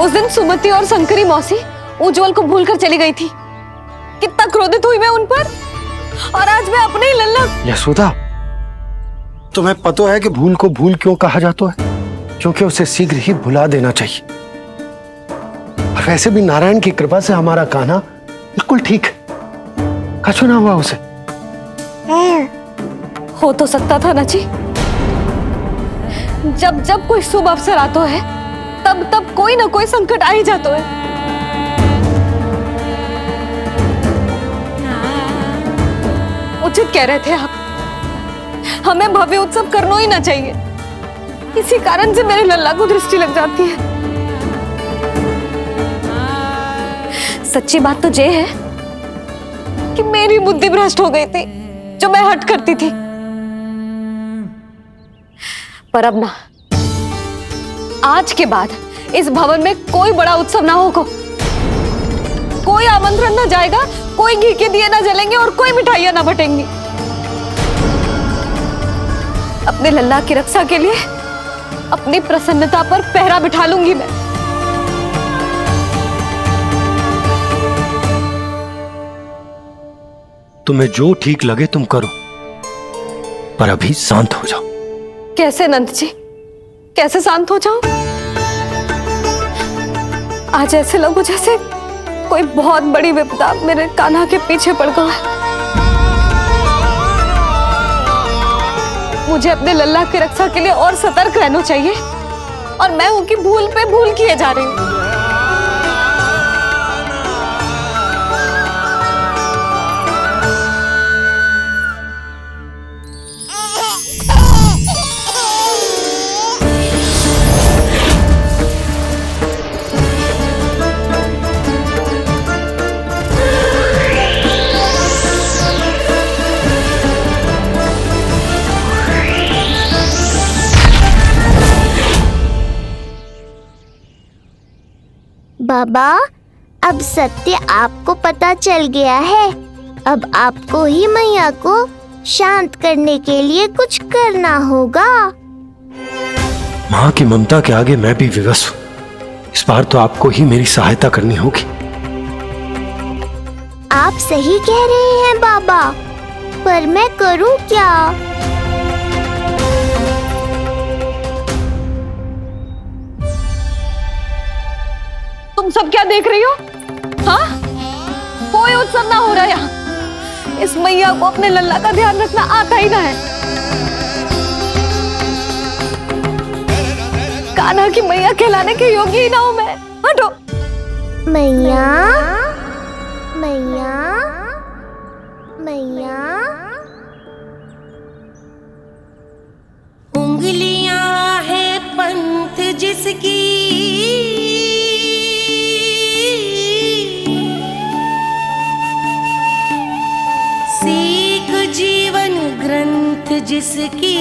उस दिन सुमति और शंकरी मौसी उज्जवल को भूलकर चली गई थी। कितना क्रोधित हुई मैं उन पर, और आज मैं अपने ही लल्ला। यशोदा, तुम्हें पता है कि भूल को भूल क्यों कहा जाता है? क्योंकि उसे शीघ्र ही भुला देना चाहिए। और वैसे भी नारायण की कृपा से हमारा कान्हा बिल्कुल ठीक है, कछु ना हुआ उसे। हो तो सकता था ना जी। जब जब कोई शुभ अवसर आता है, तब तब कोई ना कोई संकट आ ही जाता है। उचित कह रहे थे आप, हमें भव्य उत्सव करना ही ना चाहिए। इसी कारण से मेरे लल्ला को दृष्टि लग जाती है। सच्ची बात तो ये है कि मेरी बुद्धि भ्रष्ट हो गई थी, जो मैं हट करती थी। पर अब ना, आज के बाद इस भवन में कोई बड़ा उत्सव ना होगा। कोई आमंत्रण ना जाएगा, कोई घी के दिए ना जलेंगे और कोई मिठाइयां ना बटेंगी। अपने लल्ला की रक्षा के लिए अपनी प्रसन्नता पर पहरा बिठा लूंगी मैं। तुम्हें जो ठीक लगे तुम करो, पर अभी शांत हो जाओ। कैसे नंद जी, कैसे शांत हो जाऊं? आज ऐसे लगो जैसे कोई बहुत बड़ी विपदा मेरे कान्हा के पीछे पड़ गया है। मुझे अपने लल्ला की रक्षा के लिए और सतर्क रहना चाहिए, और मैं उनकी भूल पे भूल किए जा रही हूँ। बाबा, अब सत्य आपको पता चल गया है। अब आपको ही मैया को शांत करने के लिए कुछ करना होगा। माँ की ममता के आगे मैं भी विवश हूँ। इस बार तो आपको ही मेरी सहायता करनी होगी। आप सही कह रहे हैं बाबा, पर मैं करूँ क्या? तुम सब क्या देख रही हो? हाँ, कोई उत्सव ना हो रहा यहाँ। इस मैया को अपने लल्ला का ध्यान रखना आता ही ना है। कान्हा की मैया कहलाने के योग्य ही ना हूं मैं। हटो। मैया, मैया, मैया। उंगलियां है पंथ जिसकी, सीख जीवन ग्रंथ जिसकी,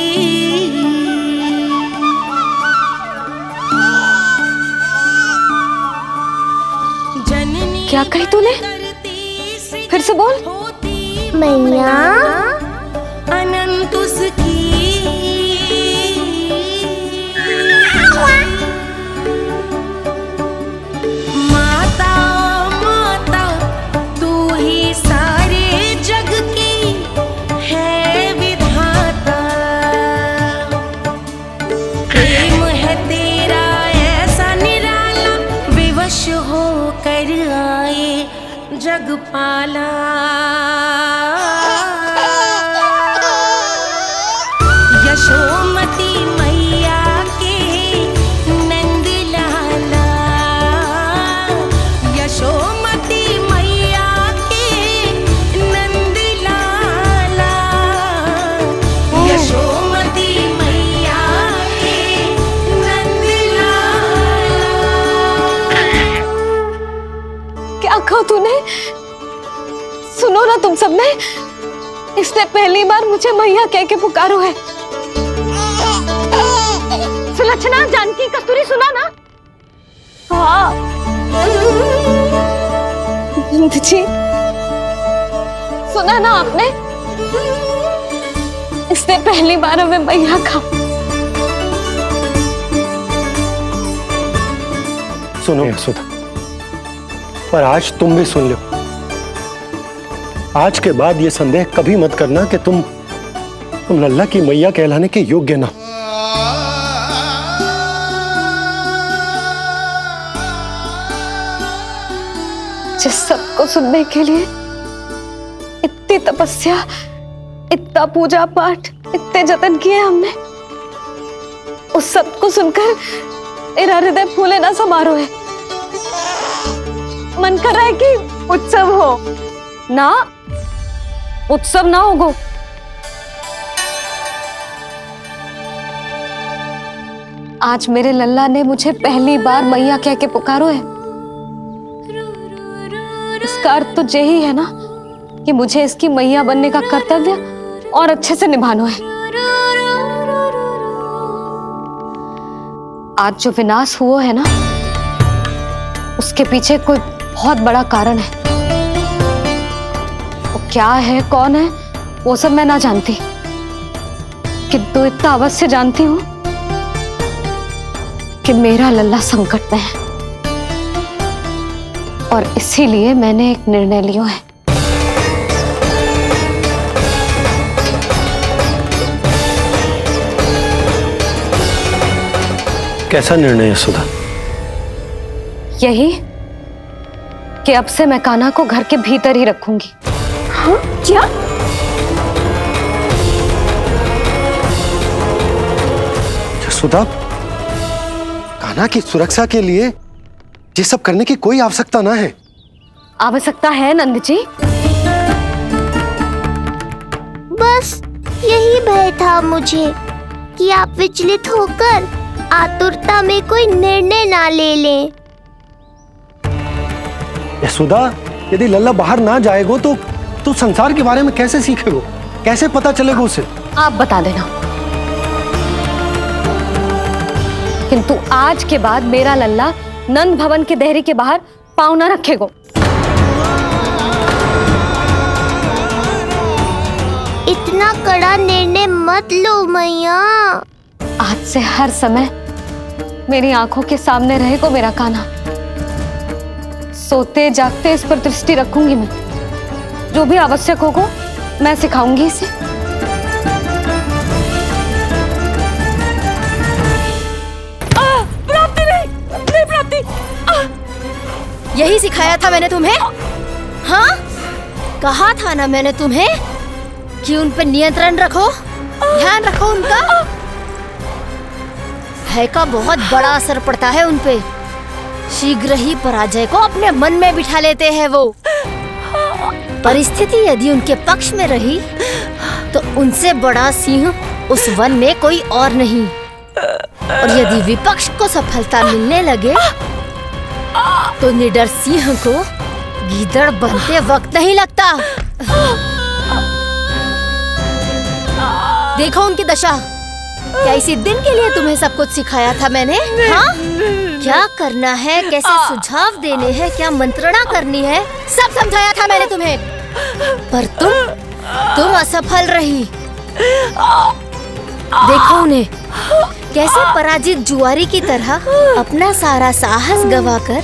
जननी। क्या कही तूने? फिर से बोल। मैया, अनंत उसकी, माता माता तू ही सारे जग की है विधाता। प्रेम है तेरा ऐसा निराला, विवश हो कर आए जग पाला। यशोमती मैया के नंद लाला, यशोमती मैया के नंद लाला, यशोमती मैया के नंद लाला। क्या कहा तूने? सुनो ना तुम सबने, इसने पहली बार मुझे मैया कह के पुकारो है। सुलक्षणा, जानकी, कस्तूरी, सुना ना? हाँ जी, सुना ना आपने? इसने पहली बार हमें मैया कहा। सुनो यशोदा, पर आज तुम भी सुन लो। आज के बाद ये संदेह कभी मत करना कि तुम लल्ला की मैया कहलाने के योग्य ना। जिस सबको सुनने के लिए इतनी तपस्या, इतना पूजा पाठ, इतने जतन किए हमने, उस सब को सुनकर मेरा हृदय फूले ना समारोह है। मन कर रहा है कि उत्सव हो ना, उत्सव ना होगो। आज मेरे लल्ला ने मुझे पहली बार मैया कह के पुकारो है। इसका अर्थ तो यही है ना कि मुझे इसकी मैया बनने का कर्तव्य और अच्छे से निभाना है। आज जो विनाश हुआ है ना, उसके पीछे कोई बहुत बड़ा कारण है। वो क्या है, कौन है, वो सब मैं ना जानती, किंतु इतना अवश्य जानती हूं कि मेरा लल्ला संकट में है, और इसीलिए मैंने एक निर्णय लिया है। कैसा निर्णय है सुधा? यही कि अब से मैं कान्हा को घर के भीतर ही रखूंगी। हाँ? क्या? सुधा, कान्हा की सुरक्षा के लिए ये सब करने की कोई आवश्यकता ना है। आवश्यकता है नंद जी। बस यही भय था मुझे कि आप विचलित होकर आतुरता में कोई निर्णय ना ले लें। यशोदा, यदि लल्ला बाहर ना जाएगो तो संसार के बारे में कैसे सीखेगो? कैसे पता चलेगा उसे? आप बता देना। किंतु आज के बाद मेरा लल्ला नंद भवन के देहरी के बाहर पाँव न रखेगो। इतना कड़ा निर्णय मत लो मैया। आज से हर समय मेरी आंखों के सामने रहेगा मेरा कान्हा। सोते जागते इस पर दृष्टि रखूंगी मैं। जो भी आवश्यक होगा मैं सिखाऊंगी इसे। प्राप्ति नहीं प्राप्ति। यही सिखाया था मैंने तुम्हें। हाँ, कहा था ना मैंने तुम्हें कि उन पर नियंत्रण रखो, ध्यान रखो उनका। भय का बहुत बड़ा असर पड़ता है उन पे। शीघ्र ही पराजय को अपने मन में बिठा लेते हैं वो। परिस्थिति यदि उनके पक्ष में रही तो उनसे बड़ा सिंह उस वन में कोई और नहीं। और यदि विपक्ष को सफलता मिलने लगे तो निडर सिंह को गीदड़ बनते वक्त नहीं लगता। देखो उनकी दशा। क्या इसी दिन के लिए तुम्हें सब कुछ सिखाया था मैंने? हाँ? क्या करना है, कैसे सुझाव देने हैं, क्या मंत्रणा करनी है, सब समझाया था मैंने तुम्हें। पर तुम असफल रही। देखो उन्हें, कैसे पराजित जुआरी की तरह अपना सारा साहस गवाकर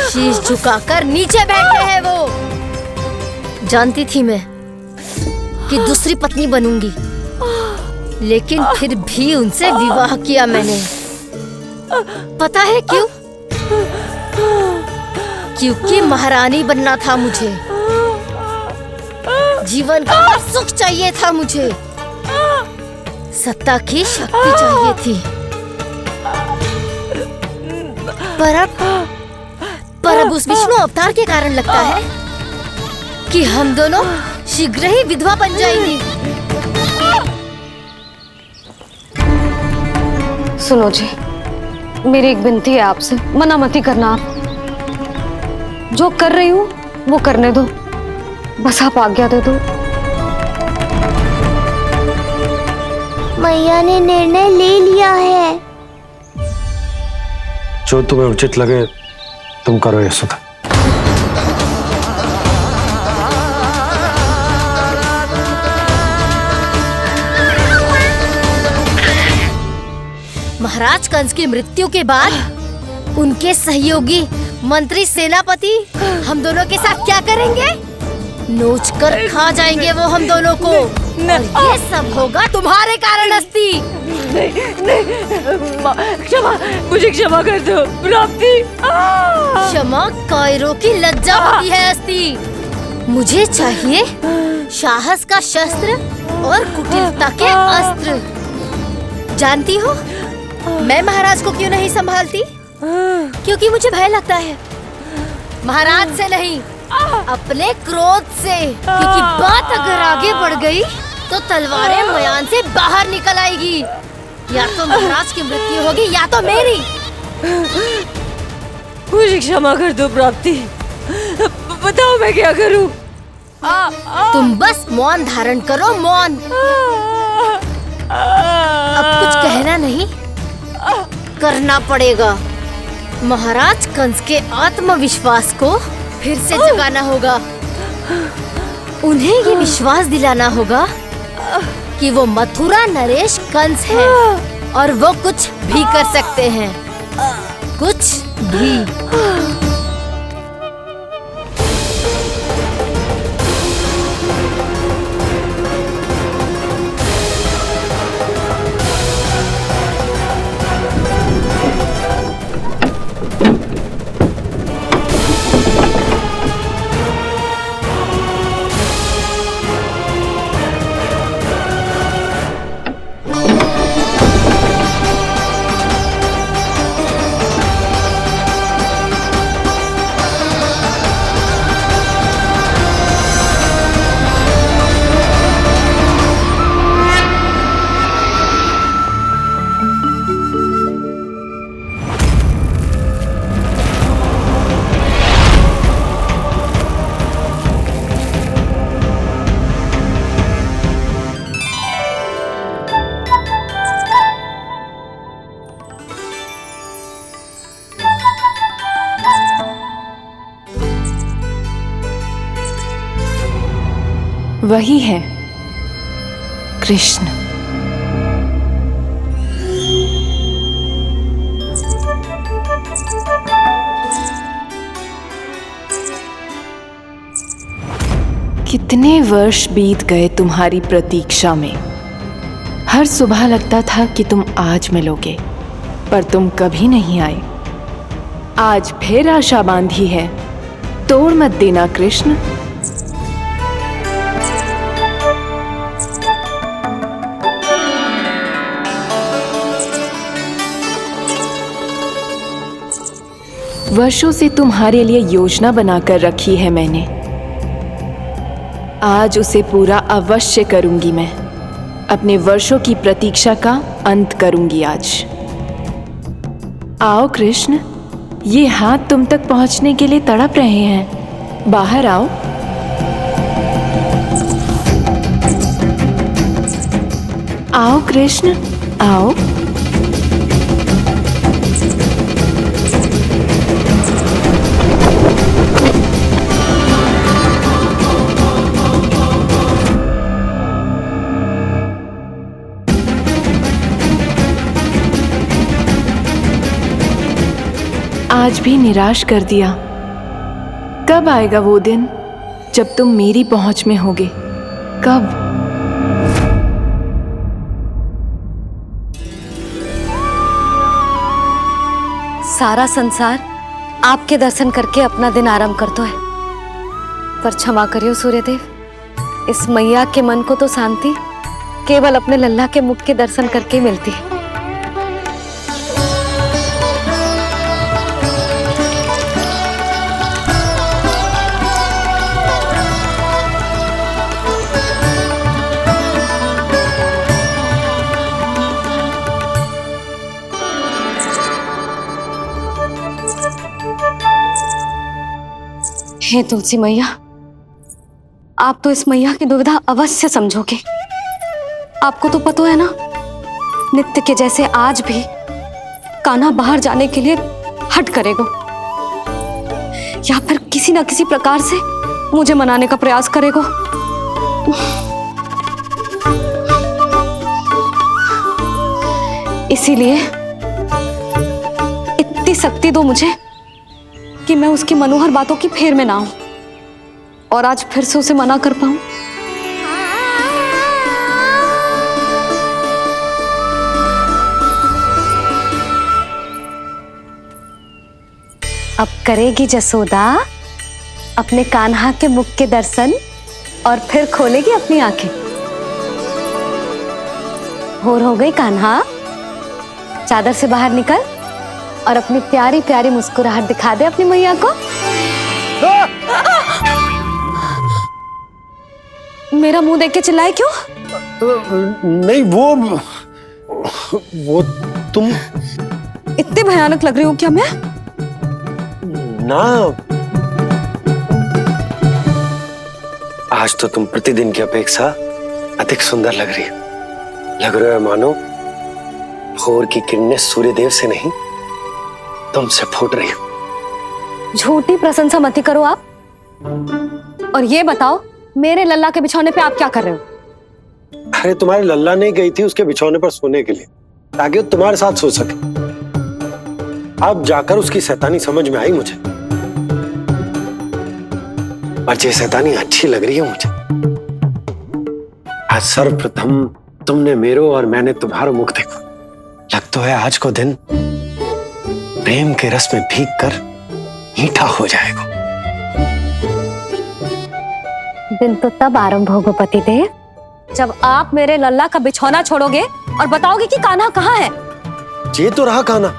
शीश झुकाकर नीचे बैठे हैं वो। जानती थी मैं कि दूसरी पत्नी बनूंगी, लेकिन फिर भी उनसे विवाह किया मैंने। पता है क्यों? क्योंकि महारानी बनना था मुझे। जीवन का हर सुख चाहिए था मुझे। सत्ता की शक्ति चाहिए थी। पर अब उस विष्णु अवतार के कारण लगता है कि हम दोनों शीघ्र ही विधवा बन जाएंगी। सुनो जी, मेरी एक विनती है आपसे, मना मत ही करना। आप जो कर रही हूँ वो करने दो, बस आप आज्ञा दे दो। मैया ने निर्णय ले लिया है। जो तुम्हें उचित लगे तुम करो यशोदा। महाराज कंस की मृत्यु के बाद उनके सहयोगी मंत्री सेनापति हम दोनों के साथ क्या करेंगे? नोच कर खा जाएंगे वो हम दोनों को। और ये सब होगा तुम्हारे कारण अस्ति। क्षमा, मुझे क्षमा कर दो प्राप्ति। क्षमा कायरों की लज्जा होती है अस्ति। मुझे चाहिए साहस का शस्त्र और कुटिलता के अस्त्र। जानती हो मैं महाराज को क्यों नहीं संभालती? क्योंकि मुझे भय लगता है। महाराज से नहीं, अपने क्रोध से। क्योंकि बात अगर आगे बढ़ गई तो तलवारें मयान से बाहर निकल आएगी। या तो महाराज की मृत्यु होगी या तो मेरी। मुझे क्षमा कर दो प्राप्ति। बताओ मैं क्या करूं? तुम बस मौन धारण करो, मौन। अब कुछ कहना नहीं, करना पड़ेगा। महाराज कंस के आत्मविश्वास को फिर से जगाना होगा। उन्हें ये विश्वास दिलाना होगा कि वो मथुरा नरेश कंस है और वो कुछ भी कर सकते हैं, कुछ भी। वही है कृष्ण। कितने वर्ष बीत गए तुम्हारी प्रतीक्षा में। हर सुबह लगता था कि तुम आज मिलोगे, पर तुम कभी नहीं आए। आज फिर आशा बांधी है, तोड़ मत देना कृष्ण। वर्षों से तुम्हारे लिए योजना बनाकर रखी है मैंने। आज उसे पूरा अवश्य करूंगी मैं। अपने वर्षों की प्रतीक्षा का अंत करूंगी आज। आओ कृष्ण, ये हाथ तुम तक पहुंचने के लिए तड़प रहे हैं। बाहर आओ। आओ कृष्ण, आओ। आज भी निराश कर दिया। कब आएगा वो दिन जब तुम मेरी पहुंच में होगे? कब? सारा संसार आपके दर्शन करके अपना दिन आराम करता है, पर क्षमा करियो सूर्यदेव, इस मैया के मन को तो शांति केवल अपने लल्ला के मुख के दर्शन करके ही मिलती है। हे तुलसी मैया, आप तो इस मैया की दुविधा अवश्य समझोगे। आपको तो पता है ना, नित्य के जैसे आज भी कान्हा बाहर जाने के लिए हट करेगा, या फिर किसी ना किसी प्रकार से मुझे मनाने का प्रयास करेगा। इसीलिए इतनी शक्ति दो मुझे कि मैं उसकी मनोहर बातों की फेर में ना आऊं और आज फिर से उसे मना कर पाऊं। अब करेगी जसोदा अपने कान्हा के मुख के दर्शन और फिर खोलेगी अपनी आंखें। भोर हो गई कान्हा, चादर से बाहर निकल और अपनी प्यारी प्यारी मुस्कुराहट दिखा दे अपनी मैया को। मेरा मुंह देख के चिल्लाए क्यों? नहीं, वो तुम इतनी भयानक लग रही हो क्या मैं? ना, आज तो तुम प्रतिदिन की अपेक्षा अधिक सुंदर लग रही हो। लग रहा है मानो भोर की किरणें सूर्यदेव से नहीं तुमसे फूट रही हो। झूठी प्रशंसा मत करो आप। और ये बताओ, मेरे लल्ला के बिछौने पे आप क्या कर रहे हो? अरे तुम्हारे लल्ला नहीं गई थी उसके बिछौने पर सोने के लिए, ताकि वो तुम्हारे साथ सो सके। अब जाकर उसकी शैतानी समझ में आई मुझे, और ये शैतानी अच्छी लग रही है मुझे। आज सर्वप्रथम तुमने मेरो और मैंने तुम्हारा मुख देखा। लग तो है आज को दिन प्रेम के रस में भीग कर मीठा हो जाएगा। दिन तो तब आरंभ होगा पतिदेव, जब आप मेरे लल्ला का बिछौना छोड़ोगे और बताओगे कि कान्हा कहाँ है। ये तो रहा कान्हा,